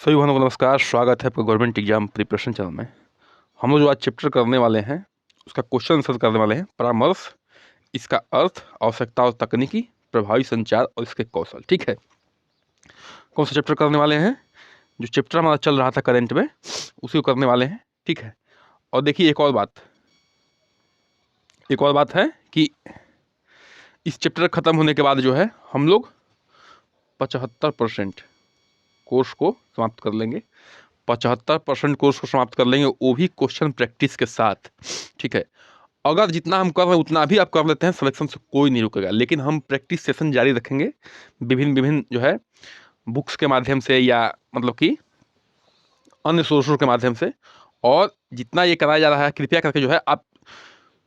सभी भाइयों को नमस्कार। स्वागत है आपका गवर्नमेंट एग्जाम प्रिपरेशन चैनल में। हम लोग जो आज चैप्टर करने वाले हैं उसका क्वेश्चन आंसर करने वाले हैं। परामर्श, इसका अर्थ, आवश्यकता और तकनीकी, प्रभावी संचार और इसके कौशल। ठीक है, कौन सा चैप्टर करने वाले हैं? जो चैप्टर हमारा चल रहा था करंट में उसी को करने वाले हैं। ठीक है, और देखिए एक और बात है कि इस चैप्टर खत्म होने के बाद जो है हम लोग 75% कोर्स को समाप्त कर लेंगे। 75% कोर्स को समाप्त कर लेंगे, वो भी क्वेश्चन प्रैक्टिस के साथ। ठीक है, अगर जितना हम कर रहे हैं उतना भी आप कर लेते हैं, सिलेक्शन से कोई नहीं रुकेगा, लेकिन हम प्रैक्टिस सेशन जारी रखेंगे विभिन्न जो है बुक्स के माध्यम से या मतलब कि अन्य सोर्सों के माध्यम से। और जितना ये कराया जा रहा है कृपया करके जो है आप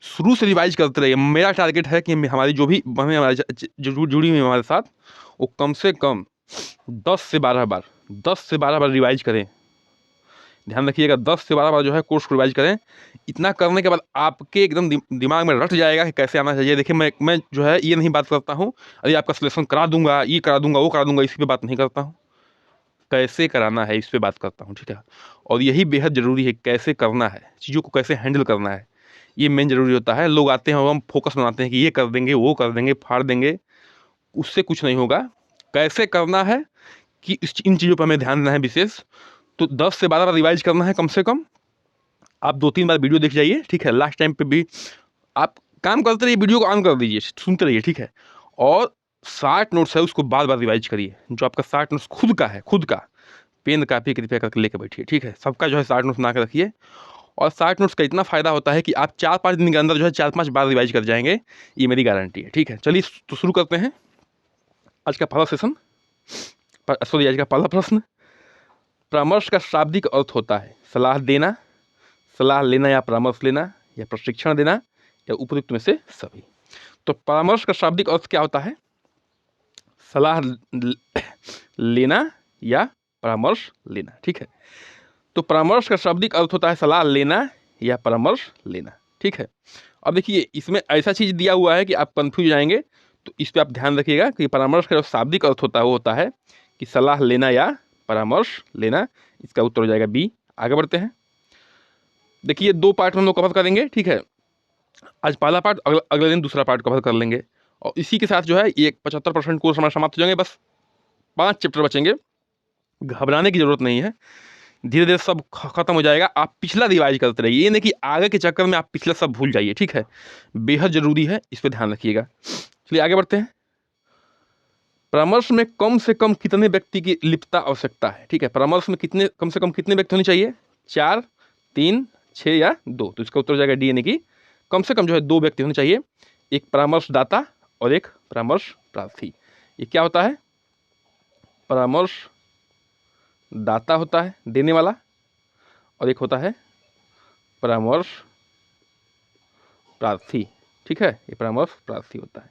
शुरू से रिवाइज करते रहिए। मेरा टारगेट है कि हमारी जो भी हमारे जो जुड़ी हुई हमारे साथ, वो कम से कम 10 से 12 बार रिवाइज करें। ध्यान रखिएगा, 10 से 12 बार जो है कोर्स को रिवाइज करें। इतना करने के बाद आपके एकदम दिमाग में रट जाएगा कि कैसे आना चाहिए। देखिए मैं जो है ये नहीं बात करता हूँ अरे आपका सिलेक्शन करा दूंगा, ये करा दूंगा, वो करा दूंगा, इस पर बात नहीं करता हूँ। कैसे कराना है इस पर बात करता हूँ। ठीक है, और यही बेहद ज़रूरी है, कैसे करना है, चीज़ों को कैसे हैंडल करना है, ये मेन ज़रूरी होता है। लोग आते हैं और हम फोकस बनाते हैं कि ये कर देंगे, वो कर देंगे, फाड़ देंगे, उससे कुछ नहीं होगा। कैसे करना है कि इन चीज़ों पर हमें ध्यान देना है विशेष। तो 10 से 12 बार रिवाइज करना है कम से कम। आप 2-3 बार वीडियो देख जाइए। ठीक है, लास्ट टाइम पे भी आप काम करते रहिए, वीडियो को ऑन कर दीजिए, सुनते रहिए। ठीक है, और 60 नोट्स है उसको बार बार रिवाइज करिए। जो आपका 60 नोट्स खुद का है, खुद का पेन कापी कृपया करके लेकर बैठिए। ठीक है, सबका जो है 60 नोट्स बना के रखिए। और 60 नोट्स का इतना फ़ायदा होता है कि आप 4-5 दिन के अंदर जो है 4-5 बार रिवाइज कर जाएंगे, ये मेरी गारंटी है। ठीक है, चलिए तो शुरू करते हैं आज का पहला सेशन। सॉरी, आज का पहला प्रश्न। परामर्श का शाब्दिक अर्थ होता है सलाह देना, सलाह लेना या परामर्श लेना, या प्रशिक्षण देना, या उपयुक्त में से सभी। तो परामर्श का शाब्दिक अर्थ क्या होता है? सलाह लेना या परामर्श लेना। ठीक है, तो परामर्श का शाब्दिक अर्थ होता है सलाह लेना या परामर्श लेना। ठीक है, अब देखिए इसमें ऐसा चीज़ दिया हुआ है कि आप कंफ्यूज जाएंगे, तो इस पर आप ध्यान रखिएगा कि परामर्श का जो शाब्दिक अर्थ होता है वो होता है कि सलाह लेना या परामर्श लेना। इसका उत्तर हो जाएगा बी। आगे बढ़ते हैं। देखिए 2 पार्ट में हम लोग कवर करेंगे। ठीक है, आज पहला पार्ट, अगले दिन दूसरा पार्ट कवर कर लेंगे। और इसी के साथ जो है ये 75% कोर्स हमारा समाप्त हो जाएंगे। बस 5 चैप्टर बचेंगे, घबराने की जरूरत नहीं है, धीरे धीरे सब खत्म हो जाएगा। आप पिछला रिवाइज करते रहिए, ये नहीं कि आगे के चक्कर में आप पिछला सब भूल जाइए। ठीक है, बेहद जरूरी है, इस पर ध्यान रखिएगा। चलिए आगे बढ़ते हैं। परामर्श में कम से कम कितने व्यक्ति की लिप्तता आवश्यकता है? ठीक है, परामर्श में कम से कम कितने व्यक्ति होने चाहिए? 4, 3, 6 या 2? तो इसका उत्तर हो जाएगा डी, यानी कि कम से कम जो है 2 व्यक्ति होने चाहिए, एक परामर्शदाता और एक परामर्श प्रार्थी। ये क्या होता है? परामर्श दाता होता है देने वाला, और एक होता है परामर्श प्रार्थी। ठीक है, ये परामर्श प्रार्थी होता है।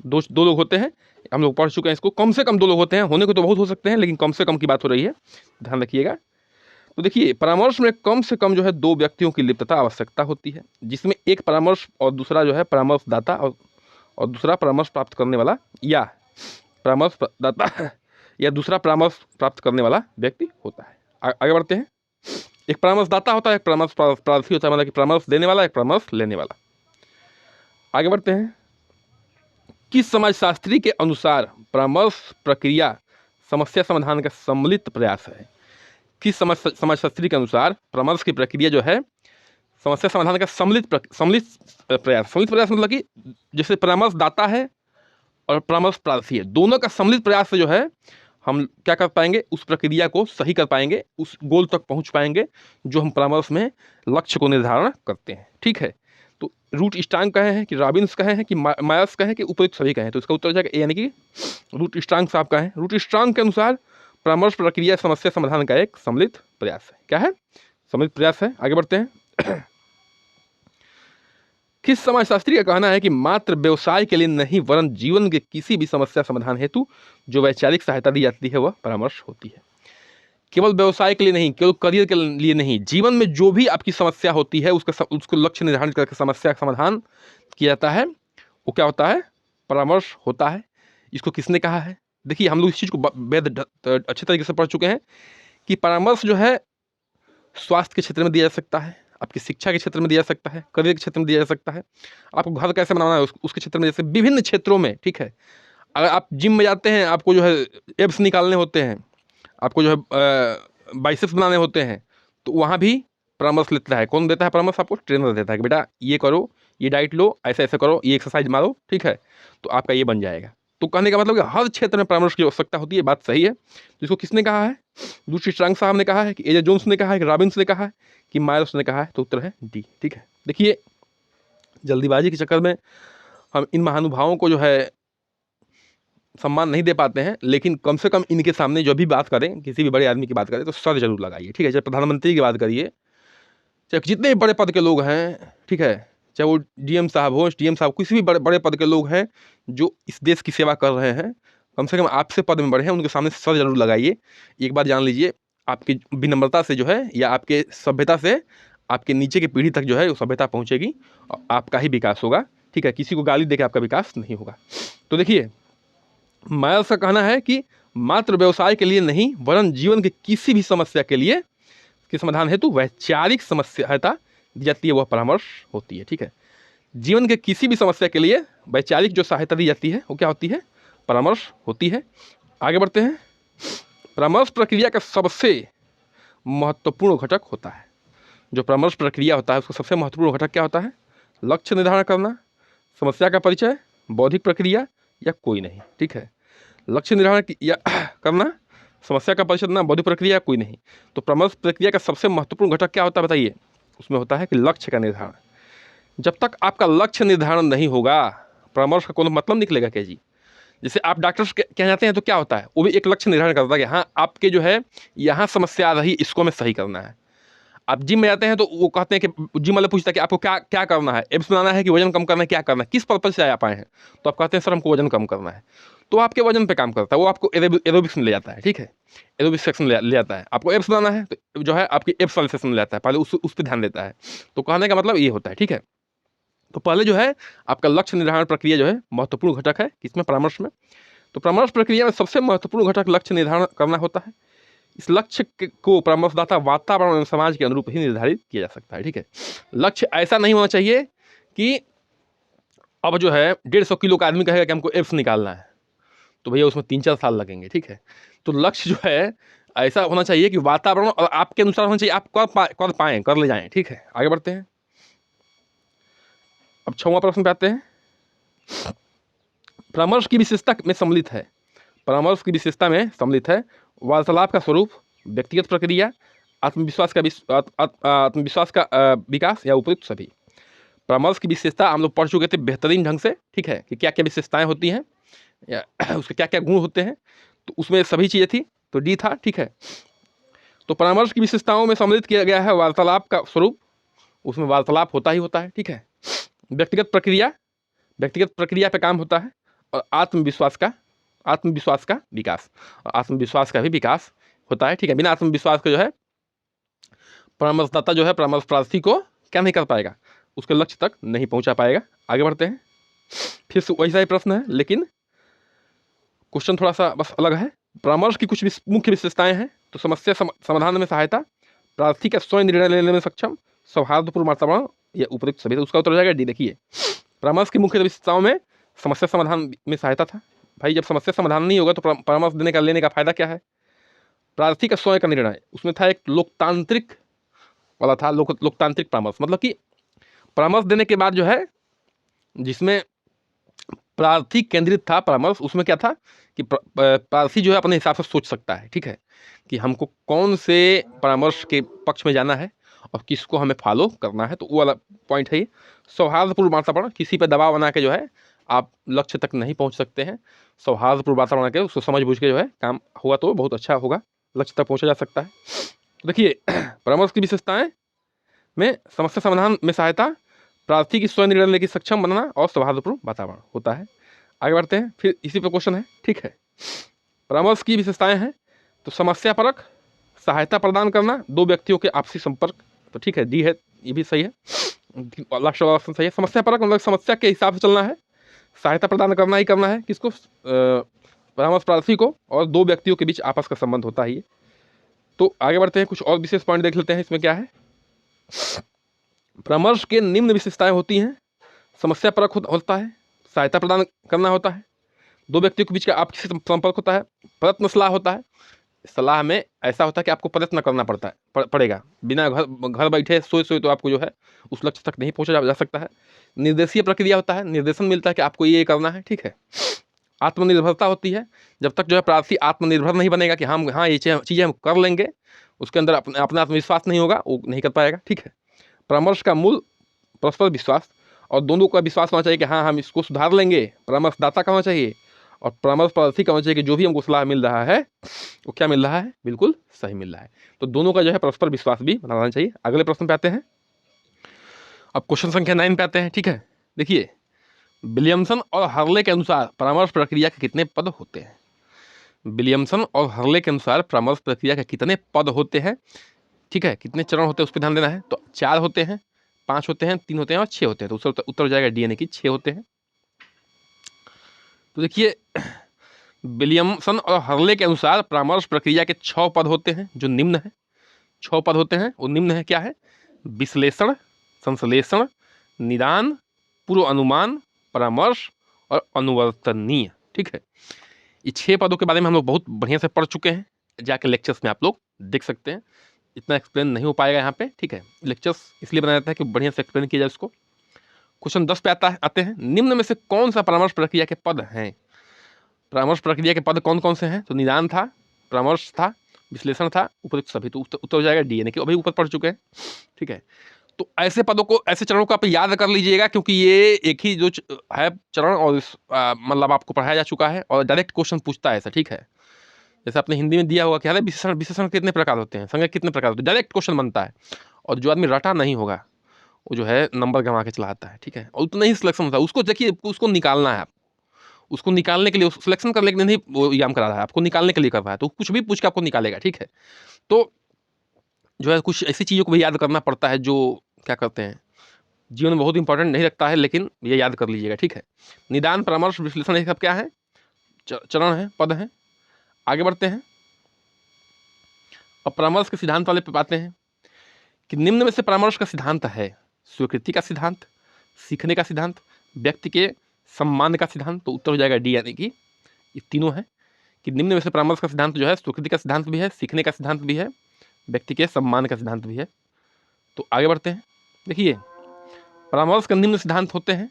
दो लोग होते हैं, हम लोग पढ़ चुके हैं इसको। कम से कम 2 लोग होते हैं, होने को तो बहुत हो सकते हैं, लेकिन कम से कम की बात हो रही है, ध्यान रखिएगा। तो देखिए परामर्श में कम से कम जो है 2 व्यक्तियों की लिप्तता आवश्यकता होती है, जिसमें एक परामर्श और दूसरा जो है परामर्शदाता और दूसरा परामर्श प्राप्त करने वाला, या परामर्शदाता या दूसरा परामर्श प्राप्त करने वाला व्यक्ति होता है। आगे बढ़ते हैं। एक परामर्शदाता होता है, एक परामर्श प्रार्थी होता है, मतलब कि परामर्श देने वाला, एक परामर्श लेने वाला। आगे बढ़ते हैं। किस समाजशास्त्री के अनुसार परामर्श प्रक्रिया समस्या समाधान का सम्मिलित प्रयास है? किस समाजशास्त्री के अनुसार परामर्श की प्रक्रिया जो है समस्या समाधान का सम्मिलित प्रयास मतलब कि जैसे परामर्श दाता है और परामर्श प्रार्थी है, दोनों का सम्मिलित प्रयास से जो है हम क्या कर पाएंगे, उस प्रक्रिया को सही कर पाएंगे, उस गोल तक पहुंच पाएंगे जो हम परामर्श में लक्ष्य को निर्धारण करते हैं। ठीक है, तो रूट स्ट्रांग कहे हैं कि रॉबिन्स कहे हैं कि मायर्स कहे कि उपयुक्त सभी कहे, तो इसका उत्तर हो जाएगा ए, यानी कि रूट स्ट्रांग साहब का है। रूट स्ट्रांग के अनुसार परामर्श प्रक्रिया समस्या समाधान का एक सम्मिलित प्रयास है। क्या है? सम्मिलित प्रयास है। आगे बढ़ते हैं। किस समाजशास्त्री का कहना है कि मात्र व्यवसाय के लिए नहीं वरन जीवन के किसी भी समस्या समाधान हेतु जो वैचारिक सहायता दी जाती है वह परामर्श होती है? केवल व्यवसाय के लिए नहीं, केवल करियर के लिए नहीं, जीवन में जो भी आपकी समस्या होती है उसको लक्ष्य निर्धारित करके समस्या का समाधान किया जाता है, वो क्या होता है? परामर्श होता है। इसको किसने कहा है? देखिए हम लोग इस चीज़ को बेहद अच्छे तरीके से पढ़ चुके हैं कि परामर्श जो है स्वास्थ्य के क्षेत्र में दिया जा सकता है, आपकी शिक्षा के क्षेत्र में दिया जा सकता है, करियर के क्षेत्र में दिया जा सकता है, आपको घर कैसे बनाना है उसके क्षेत्र में, जैसे विभिन्न क्षेत्रों में, ठीक है। अगर आप जिम में जाते हैं, आपको जो है एब्स निकालने होते हैं, आपको जो है बाइसेप्स बनाने होते हैं, तो वहाँ भी परामर्श लेता है। कौन देता है परामर्श? आपको ट्रेनर देता है कि बेटा ये करो, ये डाइट लो, ऐसे ऐसे करो, ये एक्सरसाइज मारो, ठीक है, तो आपका ये बन जाएगा। तो कहने का मतलब कि हर क्षेत्र में परामर्श की आवश्यकता होती है, बात सही है। तो इसको किसने कहा है? दूसरी स्ट्रंग साहब ने कहा है, कि एजे जोन्स ने कहा है, कि रॉबिन्स ने कहा है, कि मायर्स ने कहा है? तो उत्तर है डी, ठीक है। देखिए, जल्दीबाजी के चक्कर में हम इन महानुभावों को जो है सम्मान नहीं दे पाते हैं, लेकिन कम से कम इनके सामने जो भी बात करें, किसी भी बड़े आदमी की बात करें, तो सर जरूर लगाइए, ठीक है। चाहे प्रधानमंत्री की बात करिए, चाहे जितने भी बड़े पद के लोग हैं, ठीक है, चाहे वो डीएम साहब हो, डीएम साहब, किसी भी बड़े बड़े पद के लोग हैं जो इस देश की सेवा कर रहे हैं, कम से कम आपसे पद में बड़े हैं, उनके सामने सर जरूर लगाइए। एक बात जान लीजिए, आपकी विनम्रता से जो है, या आपके सभ्यता से आपके नीचे की पीढ़ी तक जो है वो सभ्यता पहुँचेगी और आपका ही विकास होगा, ठीक है। किसी को गाली दे के आपका विकास नहीं होगा। तो देखिए, मायर्स का कहना है कि मात्र व्यवसाय के लिए नहीं, वरन जीवन की किसी भी समस्या के लिए के समाधान हेतु वैचारिक सहायता दी जाती है, वह परामर्श होती है, ठीक है। जीवन के किसी भी समस्या के लिए वैचारिक जो सहायता दी जाती है वो क्या होती है? परामर्श होती है। आगे बढ़ते हैं। परामर्श प्रक्रिया का सबसे महत्वपूर्ण घटक होता है, जो परामर्श प्रक्रिया होता है उसका सबसे महत्वपूर्ण घटक क्या होता है? लक्ष्य निर्धारण करना, समस्या का परिचय, बौद्धिक प्रक्रिया या कोई नहीं, ठीक है। लक्ष्य निर्धारण या करना, समस्या का परिचय देना, बौद्धिक प्रक्रिया कोई नहीं। तो परामर्श प्रक्रिया का सबसे महत्वपूर्ण घटक क्या होता है बताइए? उसमें होता है कि लक्ष्य का निर्धारण। जब तक आपका लक्ष्य निर्धारण नहीं होगा, परामर्श का कोई मतलब निकलेगा क्या जी? जैसे आप डॉक्टर से कह जाते हैं तो क्या होता है? वो भी एक लक्ष्य निर्धारण करता है कि हाँ, आपके जो है यहाँ समस्या आ रही, इसको हमें सही करना है। आप जिम में जाते हैं तो वो कहते हैं कि जिम वाला पूछता है कि आपको क्या क्या करना है, एब्स बनाना है कि वजन कम करना है, क्या करना है, किस पर्पज से आप आए हैं? तो आप कहते हैं सर हमको वजन कम करना है। तो आपके वजन पे काम करता है, वो आपको एरोबिक्स में ले जाता है, ठीक है, एरोबिक्स सेक्शन ले जाता है। आपको एब्स बनाना है तो जो है आपकी एब्स वाले सेक्शन में ले जाता है, पहले उस पर ध्यान देता है। तो कहने का मतलब ये होता है, ठीक है। तो पहले जो है आपका लक्ष्य निर्धारण प्रक्रिया जो है महत्वपूर्ण घटक है किसमें? परामर्श में। तो परामर्श प्रक्रिया में सबसे महत्वपूर्ण घटक लक्ष्य निर्धारण करना होता है। इस लक्ष्य को परामर्शदाता वातावरण एवं समाज के अनुरूप ही निर्धारित किया जा सकता है, ठीक है। लक्ष्य ऐसा नहीं होना चाहिए कि अब जो है 150 किलो का आदमी कहेगा कि हमको एब्स निकालना है, तो भैया उसमें 3-4 साल लगेंगे, ठीक है। तो लक्ष्य जो है ऐसा होना चाहिए कि वातावरण और आपके अनुसार होना चाहिए, आप कर पाएँ, कर ले जाएँ, ठीक है। आगे बढ़ते हैं। अब 6वां प्रश्न पे आते हैं। परामर्श की विशेषता में सम्मिलित है, परामर्श की विशेषता में सम्मिलित है वार्तालाप का स्वरूप, व्यक्तिगत प्रक्रिया, आत्मविश्वास का विकास या उपयुक्त सभी। परामर्श की विशेषता हम लोग पढ़ चुके थे बेहतरीन ढंग से, ठीक है, कि क्या क्या विशेषताएं होती हैं या उसके क्या क्या गुण होते हैं, तो उसमें सभी चीज़ें थी, तो डी था, ठीक है। तो परामर्श की विशेषताओं में सम्मिलित किया गया है वार्तालाप का स्वरूप, उसमें वार्तालाप होता ही होता है, ठीक है। व्यक्तिगत प्रक्रिया पे काम होता है, और आत्मविश्वास का विकास, और आत्मविश्वास का भी विकास होता है, ठीक है। बिना आत्मविश्वास के जो है परामर्शदाता जो है परामर्श प्रार्थी को क्या नहीं कर पाएगा? उसके लक्ष्य तक नहीं पहुंचा पाएगा। आगे बढ़ते हैं। फिर से वैसा ही प्रश्न है, लेकिन क्वेश्चन थोड़ा सा बस अलग है। परामर्श की कुछ मुख्य विशेषताएं हैं। तो समस्या समाधान में सहायता, प्रार्थी का स्वयं निर्णय लेने में सक्षम, सौहार्दपूर्ण वातावरण या उपयुक्त सभी। तो उसका उत्तर हो जाएगा डी। देखिए, परामर्श की मुख्य विशेषताओं में समस्या समाधान में सहायता था। भाई जब समस्या समाधान नहीं होगा तो परामर्श लेने का फायदा क्या है? प्रार्थी का स्वयं का निर्णय, उसमें था एक लोकतांत्रिक वाला था, लोकतांत्रिक परामर्श, मतलब कि परामर्श देने के बाद जो है जिसमें प्रार्थी केंद्रित था परामर्श, उसमें क्या था कि प्रार्थी जो है अपने हिसाब से सोच सकता है, ठीक है, कि हमको कौन से परामर्श के पक्ष में जाना है और किसको हमें फॉलो करना है। तो वो वाला पॉइंट है ये। सौहार्दपूर्ण वातावरण, किसी पर दबाव बना के जो है आप लक्ष्य तक नहीं पहुंच सकते हैं। सौहार्दपूर्ण वातावरण के उसको समझ बूझ के जो है काम हुआ तो बहुत अच्छा होगा, लक्ष्य तक पहुंचा जा सकता है। देखिए, परामर्श की विशेषताएं में समस्या समाधान में सहायता, प्रार्थी की स्वयं निर्णय लेने की सक्षम बनना और सौहार्दपूर्ण वातावरण होता है। आगे बढ़ते हैं। फिर इसी पर क्वेश्चन है, ठीक है। परामर्श की विशेषताएं हैं तो समस्या परक, सहायता प्रदान करना, दो व्यक्तियों के आपसी संपर्क, तो ठीक है, डी है, ये भी सही है, लास्ट वाला ऑप्शन सही है। समस्या परक मतलब समस्या के हिसाब से चलना है, सहायता प्रदान करना ही करना है किसको? परामर्श प्रार्थी को, और दो व्यक्तियों के बीच आपस का संबंध होता है ये। तो आगे बढ़ते हैं, कुछ और विशेष पॉइंट देख लेते हैं। इसमें क्या है, परामर्श के निम्न विशेषताएं होती हैं। समस्या परक होता है, सहायता प्रदान करना होता है, दो व्यक्तियों के बीच का आपसी संपर्क होता है, प्रयत्न सलाह होता है। सलाह में ऐसा होता है कि आपको प्रयत्न करना पड़ता है पड़ेगा, बिना घर बैठे सोए सोए तो आपको जो है उस लक्ष्य तक नहीं पहुंचा जा सकता है। निर्देशीय प्रक्रिया होता है, निर्देशन मिलता है कि आपको ये करना है, ठीक है। आत्मनिर्भरता होती है, जब तक जो है प्रार्थी आत्मनिर्भर नहीं बनेगा कि हम हाँ ये चीज़ें हम कर लेंगे, उसके अंदर अपना आत्मविश्वास नहीं होगा, वो नहीं कर पाएगा, ठीक है। परामर्श का मूल परस्पर विश्वास, और दोनों का विश्वास होना चाहिए कि हाँ हम इसको सुधार लेंगे। परामर्शदाता का होना चाहिए और परामर्श प्रार्थी का होना चाहिए कि जो भी हमको सलाह मिल रहा है वो क्या मिल रहा है, बिल्कुल सही मिल रहा है। तो दोनों का जो है परस्पर विश्वास भी बनाना चाहिए। अगले प्रश्न पे आते हैं, अब क्वेश्चन संख्या 9 पे आते हैं, ठीक है। देखिए, विलियमसन और हर्ले के अनुसार परामर्श प्रक्रिया के कितने पद होते हैं। विलियमसन और हर्ले के अनुसार परामर्श प्रक्रिया के कितने पद होते हैं, ठीक है, कितने चरण होते हैं उस पर ध्यान देना है। तो 4 होते हैं, 5 होते हैं, 3 होते हैं और 6 होते हैं। तो उत्तर हो जाएगा डी, यानी कि 6 होते हैं। तो देखिए, विलियमसन और हर्ले के अनुसार परामर्श प्रक्रिया के 6 पद होते हैं जो निम्न है। 6 पद होते हैं, वो निम्न है, क्या है, विश्लेषण, संश्लेषण, निदान, पूर्व अनुमान, परामर्श और अनुवर्तनीय, ठीक है। ये 6 पदों के बारे में हम लोग बहुत बढ़िया से पढ़ चुके हैं, जाके लेक्चर्स में आप लोग देख सकते हैं। इतना एक्सप्लेन नहीं हो पाएगा यहाँ पे, ठीक है। लेक्चर्स इसलिए बनाया जाता है कि बढ़िया से एक्सप्लेन किया जाए उसको। क्वेश्चन 10 पे आते हैं, निम्न में से कौन सा परामर्श प्रक्रिया के पद हैं। परामर्श प्रक्रिया के पद कौन कौन से हैं। तो निदान था, परामर्श था, विश्लेषण था, उपयुक्त सभी। तो उत्तर हो जाएगा डी, यानी कि अभी ऊपर पढ़ चुके हैं, ठीक है। तो ऐसे पदों को, ऐसे चरणों को आप याद कर लीजिएगा, क्योंकि ये एक ही जो है चरण, और मतलब आपको पढ़ाया जा चुका है और डायरेक्ट क्वेश्चन पूछता है ऐसा, ठीक है। जैसे आपने हिंदी में दिया होगा क्या है, विशेषण, विशेषण कितने प्रकार होते हैं, संज्ञा कितने प्रकार होते हैं, डायरेक्ट क्वेश्चन बनता है। और जो आदमी रटा नहीं होगा वो जो है नंबर गंवा के चलाता है, ठीक है। और उतना ही सिलेक्शन होता है, उसको देखिए, उसको निकालना है। आप उसको निकालने के लिए, सिलेक्शन करने के लिए नहीं वो एग्जाम करा रहा है, आपको निकालने के लिए कर रहा है। तो कुछ भी पूछ के आपको निकालेगा, ठीक है। तो जो है कुछ ऐसी चीज़ों को भी याद करना पड़ता है जो क्या करते हैं, जीवन में बहुत इंपॉर्टेंट नहीं रखता है, लेकिन ये याद कर लीजिएगा, ठीक है। निदान, परामर्श, विश्लेषण, ये सब क्या है, चरण है, पद हैं। आगे बढ़ते हैं, अब परामर्श के सिद्धांत वाले पे आते हैं कि निम्न में से परामर्श का सिद्धांत है स्वीकृति का सिद्धांत, सीखने का सिद्धांत, व्यक्ति के सम्मान का सिद्धांत। तो उत्तर हो जाएगा डी, यानी कि ये तीनों है कि निम्न में से परामर्श का सिद्धांत जो है स्वीकृति का सिद्धांत भी है, सीखने का सिद्धांत भी है, व्यक्ति के सम्मान का सिद्धांत भी है। तो आगे बढ़ते हैं, देखिए, परामर्श के निम्न सिद्धांत होते हैं,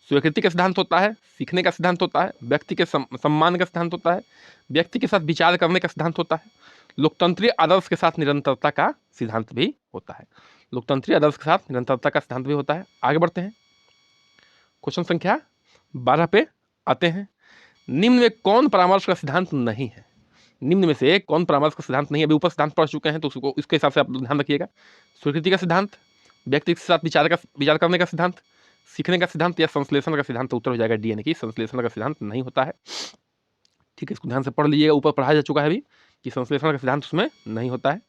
स्वीकृति का सिद्धांत होता है, सीखने का सिद्धांत होता है, व्यक्ति के सम्मान का सिद्धांत होता है, व्यक्ति के साथ विचार करने का सिद्धांत होता है, लोकतंत्रीय आदर्श के साथ निरंतरता का सिद्धांत भी होता है। लोकतंत्रीय आदर्श के साथ निरंतरता का सिद्धांत भी होता है। आगे बढ़ते हैं, क्वेश्चन संख्या 12 पे आते हैं, निम्न में कौन परामर्श का सिद्धांत नहीं है। निम्न में से कौन परामर्श का सिद्धांत नहीं है। अभी ऊपर सिद्धांत पढ़ चुके हैं तो उसको इसके हिसाब से आप ध्यान रखिएगा। स्वीकृति का सिद्धांत, व्यक्ति के साथ विचार करने का सिद्धांत, सीखने का सिद्धांत या संश्लेषण का सिद्धांत। उत्तर हो जाएगा डी, यानी कि संश्लेषण का सिद्धांत नहीं होता है, ठीक है। इसको ध्यान से पढ़ लीजिएगा, ऊपर पढ़ाया जा चुका है अभी कि संश्लेषण का सिद्धांत उसमें नहीं होता है।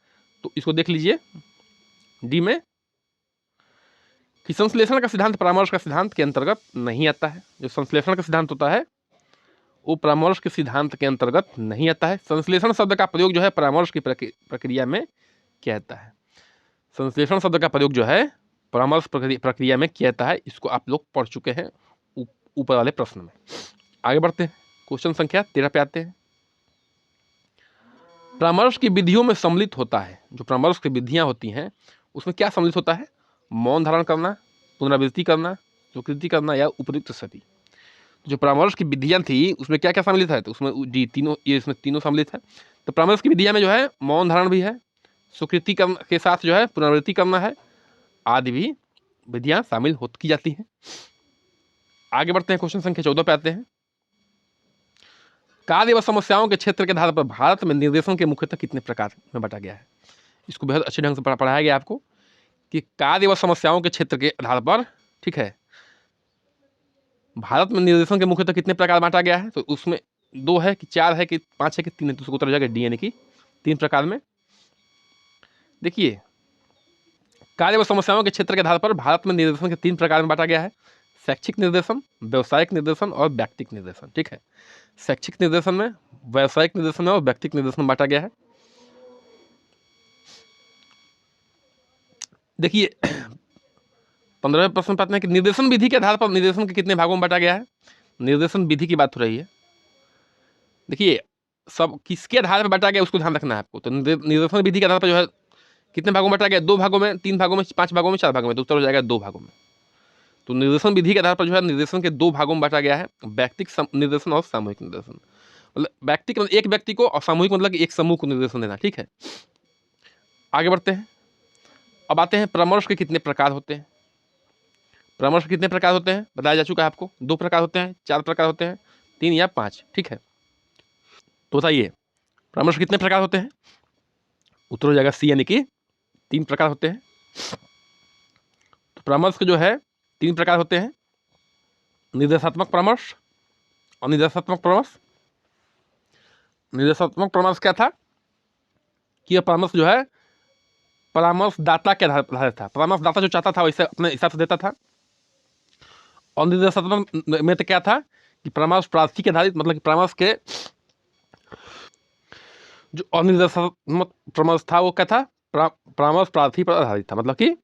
तो इसको देख लीजिए डी में कि संश्लेषण का सिद्धांत परामर्श का सिद्धांत के अंतर्गत नहीं आता है। जो संश्लेषण का सिद्धांत होता है वो परामर्श के सिद्धांत के अंतर्गत नहीं आता है। संश्लेषण शब्द का प्रयोग जो है परामर्श की प्रक्रिया में किया जाता है। संश्लेषण शब्द का प्रयोग जो है परामर्श प्रक्रिया में किया जाता है। इसको आप लोग पढ़ चुके हैं ऊपर वाले प्रश्न में। आगे बढ़ते हैं, क्वेश्चन संख्या 13 पे आते हैं। परामर्श की विधियों में सम्मिलित होता है, जो परामर्श की विधियां होती हैं उसमें क्या सम्मिलित होता है, मौन धारण करना, पुनरावृत्ति करना, स्वीकृति करना या उपयुक्त सती। जो परामर्श की विधियां थी उसमें क्या क्या सम्मिलित है, तो उसमें डी तीनों, ये इसमें तीनों सम्मिलित है। तो परामर्श की विधियां में जो है मौन धारण भी है, स्वीकृति के साथ जो है पुनरावृत्ति करना है, आदि भी विधियां शामिल की जाती हैं। आगे बढ़ते हैं, क्वेश्चन संख्या 14 पे आते हैं। कार्य व समस्याओं के क्षेत्र के आधार पर भारत में निर्देशन के मुख्यतः कितने प्रकार में बांटा गया है। इसको बेहद अच्छे ढंग से पढ़ाया गया आपको कि कार्य व समस्याओं के क्षेत्र के आधार पर, ठीक है, भारत में निर्देशन के मुख्यतः कितने प्रकार बांटा गया है। तो उसमें 2 है कि 4 है कि 5 है कि 3 है। तो उसको उत्तर हो जाएगा डी, यानी कि 3 प्रकार में। देखिए, कार्य व समस्याओं के क्षेत्र के आधार पर भारत में निर्देशन के 3 प्रकार में बांटा गया है, शैक्षिक निर्देशन, व्यावसायिक निर्देशन और व्यक्तिगत निर्देशन, ठीक है। शैक्षिक निर्देशन में, व्यावसायिक निर्देशन में और व्यक्तिगत निर्देशन में बांटा गया है। देखिए 15वें प्रश्न में पाते हैं कि निर्देशन विधि के आधार पर निर्देशन के कितने भागों में बांटा गया है। निर्देशन विधि की बात हो रही है। देखिए सब किसके आधार पर बांटा गया उसको ध्यान रखना है आपको। तो निर्देशन विधि के आधार पर जो है कितने भागों में बांटा गया, 2 भागों में, 3 भागों में, 5 भागों में, 4 भागों में। तो उत्तर हो जाएगा 2 भागों में। तो निर्देशन विधि के आधार पर जो है निर्देशन के 2 भागों में बांटा गया है, व्यक्तिगत निर्देशन और सामूहिक निर्देशन। मतलब व्यक्ति मतलब एक व्यक्ति को, और सामूहिक मतलब कि एक समूह को निर्देशन देना। ठीक है, आगे बढ़ते हैं। अब आते हैं परामर्श के कितने प्रकार होते हैं। परामर्श के कितने प्रकार होते हैं बताया जा चुका है आपको। 2 प्रकार होते हैं, 4 प्रकार होते हैं, 3 या 5। ठीक है, तो बताइए परामर्श कितने प्रकार होते हैं। उत्तर हो जाएगा सी, यानी कि 3 प्रकार होते हैं। तो परामर्श के जो है 3 प्रकार होते हैं, निर्देशात्मक परामर्श, अनिर्देशात्मक परामर्श। निर्देशात्मक परामर्श क्या था कि यह परामर्श जो है परामर्शदाता के आधार था। परामर्शदाता जो चाहता था वैसे अपने हिसाब से देता था। और निर्देशात्मक में तो क्या था कि परामर्श प्रार्थी के आधारित, मतलब कि परामर्श के जो अनिर्देशात्मक परामर्श था वो क्या था, परामर्श प्रार्थी पर आधारित था। मतलब कि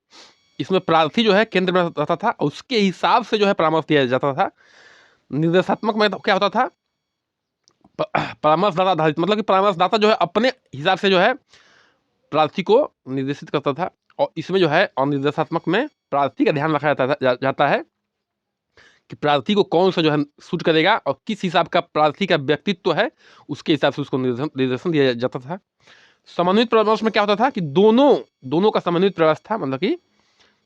इसमें प्रार्थी जो है केंद्र में रहता था और उसके हिसाब से जो है परामर्श दिया जाता था। निर्देशात्मक में तो क्या होता था, परामर्शदाता आधारित, मतलब कि परामर्शदाता जो है अपने हिसाब से जो है प्रार्थी को निर्देशित करता था। और इसमें जो है अनिर्देशात्मक में प्रार्थी का ध्यान रखा जाता है कि प्रार्थी को कौन सा जो है सूट करेगा और किस हिसाब का प्रार्थी का व्यक्तित्व है उसके हिसाब से उसको निर्देशन दिया जाता था। समन्वित परामर्श में क्या होता था कि दोनों का समन्वित प्रयास था, मतलब कि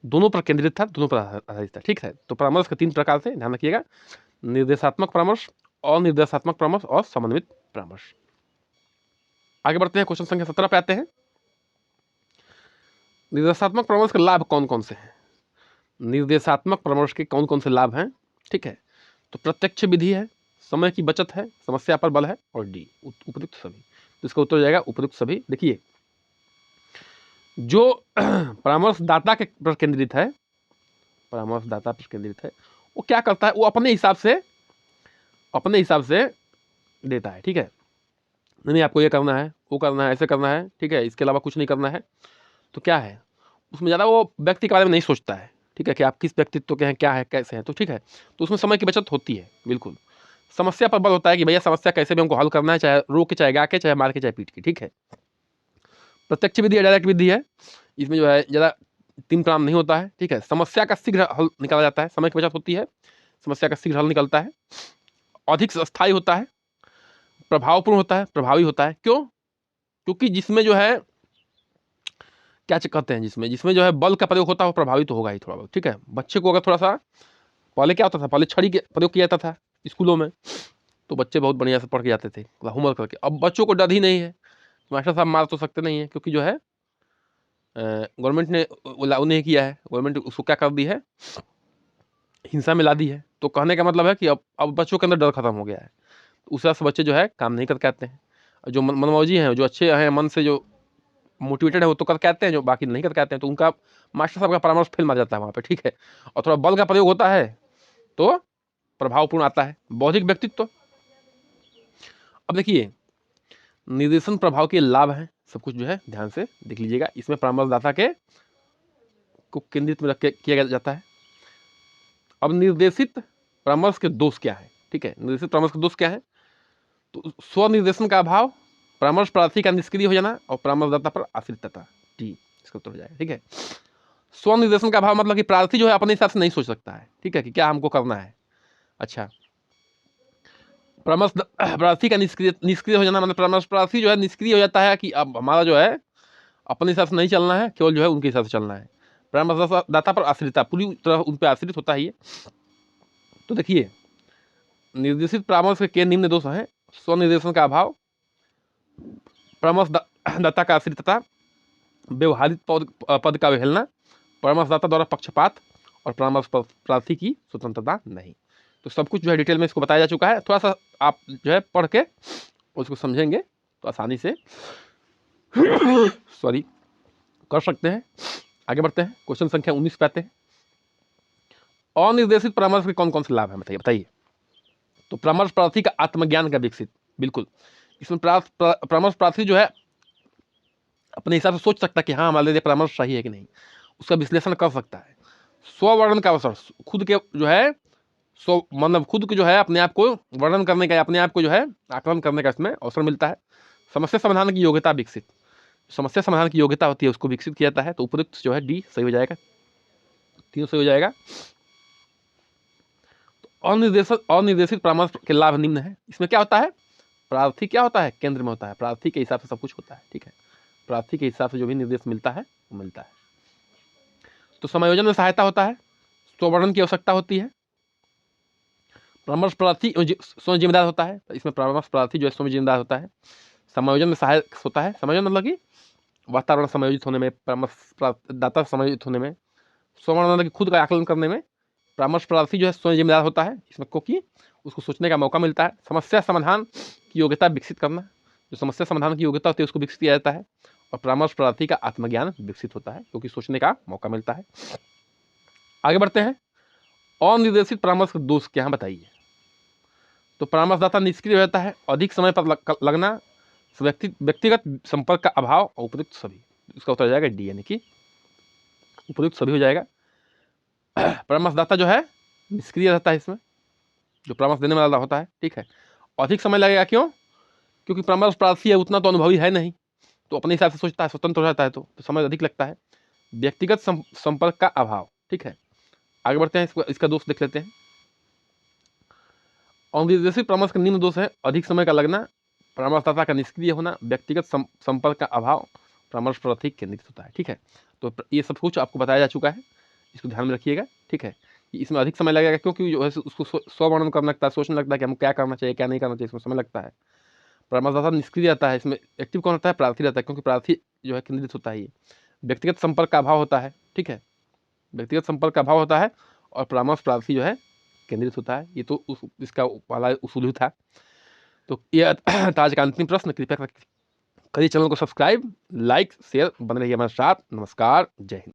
दोनों पर केंद्रित था, दोनों पर आधारित था। ठीक है, तो परामर्श के 3 प्रकार से ध्यान रखिएगा, निर्देशात्मक परामर्श, अनिर्देशात्मक परामर्श और समन्वित परामर्श। आगे बढ़ते हैं, क्वेश्चन संख्या 17 पे आते हैं। निर्देशात्मक परामर्श के लाभ कौन कौन से हैं। निर्देशात्मक परामर्श के कौन कौन से लाभ हैं। ठीक है, तो प्रत्यक्ष विधि है, समय की बचत है, समस्या पर बल है, और डी उपयुक्त सभी। तो इसका उत्तर हो जाएगा उपयुक्त सभी। देखिए जो परामर्शदाता के पर केंद्रित है, परामर्शदाता पर केंद्रित है, वो क्या करता है, वो अपने हिसाब से देता है। ठीक है, नहीं आपको ये करना है, वो करना है, ऐसे करना है। ठीक है, इसके अलावा कुछ नहीं करना है। तो क्या है उसमें ज़्यादा वो व्यक्ति के बारे में नहीं सोचता है। ठीक है, कि आप किस व्यक्तित्व के हैं, क्या है, कैसे हैं। तो ठीक है, तो उसमें समय की बचत होती है। बिल्कुल, समस्या पर बल होता है कि भैया समस्या कैसे भी हमको हल करना है, चाहे रो के, चाहे गा के, चाहे मार के, चाहे पीट के। ठीक है, प्रत्यक्ष विधि या डायरेक्ट विधि है, इसमें जो है ज़्यादा तीन काम नहीं होता है। ठीक है, समस्या का शीघ्र हल निकाला जाता है, समय की बचत होती है, समस्या का शीघ्र हल निकलता है, अधिक स्थायी होता है, प्रभावपूर्ण होता है, प्रभावी होता है। क्यों? क्योंकि जिसमें जो है क्या कहते हैं, जिसमें जो है बल का प्रयोग होता है वो प्रभावी तो होगा ही थोड़ा बहुत। ठीक है, बच्चे को अगर थोड़ा सा, पहले क्या होता था, पहले छड़ी के प्रयोग किया जाता था स्कूलों में, तो बच्चे बहुत बढ़िया से पढ़ के जाते थे होमवर्क करके। अब बच्चों को डर ही नहीं है, मास्टर साहब मार तो सकते नहीं है, क्योंकि जो है गवर्नमेंट ने लागू नहीं किया है, गवर्नमेंट उसको क्या कर दी है, हिंसा में ला दी है। तो कहने का मतलब है कि अब बच्चों के अंदर डर खत्म हो गया है, तो उस हिसाब से बच्चे जो है काम नहीं करके आते हैं। जो मनमौजी हैं, जो अच्छे हैं, मन से जो मोटिवेटेड है, वो तो करके आते हैं, जो बाकी नहीं करके आते हैं तो उनका मास्टर साहब का परामर्श फेल मार जाता है वहाँ पे। ठीक है, और थोड़ा बल का प्रयोग होता है तो प्रभावपूर्ण आता है, बौद्धिक व्यक्तित्व। अब देखिए निर्देशन प्रभाव के लाभ हैं, सब कुछ जो है ध्यान से देख लीजिएगा। इसमें परामर्शदाता के को केंद्रित में रख के किया जाता है। अब निर्देशित परामर्श के दोष क्या है। ठीक है, निर्देशित परामर्श के दोष क्या है, तो स्वनिर्देशन का अभाव, परामर्श प्रार्थी का निष्क्रिय हो जाना और परामर्शदाता पर आश्रितता। टी इसका उत्तर हो जाएगा। ठीक है, स्वनिर्देशन का अभाव मतलब कि प्रार्थी जो है अपने हिसाब से नहीं सोच सकता है। ठीक है, कि क्या हमको करना है। अच्छा, परामर्श प्रार्थी का निष्क्रिय हो जाना मतलब परामर्श प्रार्थी जो है निष्क्रिय हो जाता है कि अब हमारा जो है अपने हिसाब से नहीं चलना है, केवल जो है उनके हिसाब से चलना है। परामर्शदाता पर आश्रितता, पूरी तरह उन पर आश्रित होता ही है। तो देखिए निर्देशित परामर्श के निम्न दोष हैं, स्वनिर्देशन का अभाव, परामर्शदाता का आश्रितता, व्यवहारिक पद का अवहेलना, परामर्शदाता द्वारा पक्षपात और परामर्श प्रार्थी की स्वतंत्रता नहीं। तो सब कुछ जो है डिटेल में इसको बताया जा चुका है। थोड़ा सा आप जो है पढ़ के उसको समझेंगे तो आसानी से सॉरी कर सकते हैं। आगे बढ़ते हैं, क्वेश्चन संख्या 19 पे आते हैं। अनिर्देशित परामर्श के कौन कौन से लाभ हैं बताइए। तो परामर्श प्रार्थी का आत्मज्ञान का विकसित, बिल्कुल इसमें परामर्श प्रार्थी जो है अपने हिसाब से सोच सकता है कि हाँ हमारे लिए परामर्श सही है कि नहीं। उसका विश्लेषण कर सकता है। स्ववर्णन का अवसर, खुद के जो है स्व मतलब खुद के जो है अपने आप को वर्णन करने का, अपने आप को जो है आकलन करने का इसमें अवसर मिलता है। समस्या समाधान की योग्यता विकसित, समस्या समाधान की योग्यता होती है उसको विकसित किया जाता है। तो उपयुक्त जो है डी सही हो जाएगा, तीनों सही हो जाएगा। अनिर्देशित परामर्श के लाभ निम्न है। इसमें क्या होता है, प्रार्थी क्या होता है, केंद्र में होता है, प्रार्थी के हिसाब से सब कुछ होता है, ठीक है। प्रार्थी के हिसाब से जो भी निर्देश मिलता है वो मिलता है। तो समायोजन में सहायता होता है, स्ववर्णन की आवश्यकता होती है, परामर्श प्रार्थी स्वयं जिम्मेदार होता है, इसमें परामर्श प्रार्थी जो है स्वयं जिम्मेदार होता है। समायोजन में सहायक होता है, समायोजन मतलब कि वातावरण समायोजित होने में, परामर्श दाता समायोजित होने में, स्ववर्णन मतलब कि खुद का आकलन करने में परामर्श प्रार्थी जो है स्वयं जिम्मेदार होता है, इसमें क्योंकि उसको सोचने का मौका मिलता है। समस्या समाधान की योग्यता विकसित करना, जो समस्या समाधान की योग्यता होती है उसको विकसित किया जाता है। और परामर्श प्रार्थी का आत्मज्ञान विकसित होता है क्योंकि सोचने का मौका मिलता है। आगे बढ़ते हैं, अनिर्देशित परामर्श के दोष क्या हैं बताइए। तो परामर्शदाता निष्क्रिय रहता है, अधिक समय पर लगना, व्यक्तिगत संपर्क का अभाव और उपयुक्त सभी। इसका उत्तर हो जाएगा डी, यानी कि उपयुक्त सभी हो जाएगा। परामर्शदाता जो है निष्क्रिय रहता है इसमें, जो परामर्श देने वाला होता है, ठीक है। अधिक समय लगेगा, क्यों, क्योंकि परामर्श प्रार्थी है उतना तो अनुभवी है नहीं, तो अपने हिसाब से सोचता है, स्वतंत्र हो जाता है, तो समय अधिक लगता है। व्यक्तिगत संपर्क का अभाव, ठीक है। आगे बढ़ते हैं, इसका दोष देख लेते हैं। अनिर्देशित परामर्श का निम्न दोष है, अधिक समय का लगना, परामर्शदाता का निष्क्रिय होना, व्यक्तिगत संपर्क का अभाव, परामर्श प्रार्थी केंद्रित होता है, ठीक है। तो ये सब कुछ आपको बताया जा चुका है, इसको ध्यान में रखिएगा, ठीक है। कि इसमें अधिक समय लगेगा क्योंकि जो है उसको स्ववर्णन करना लगता है, सोचने लगता है कि हमको क्या करना चाहिए क्या नहीं करना चाहिए, इसमें समय लगता है। परामर्शदाता निष्क्रिय रहता है, इसमें एक्टिव कौन रहता है, प्रार्थी रहता है, क्योंकि प्रार्थी जो है केंद्रित होता है। ये व्यक्तिगत संपर्क का अभाव होता है, ठीक है, व्यक्तिगत संपर्क का अभाव होता है। और परामर्श प्रार्थी जो है केंद्रित होता है। ये तो इसका वाला उसूल था। तो ये आज का अंतिम प्रश्न। कृपया करिए चैनल को सब्सक्राइब, लाइक, शेयर, बने रहिए हमारे साथ। नमस्कार, जय हिंद।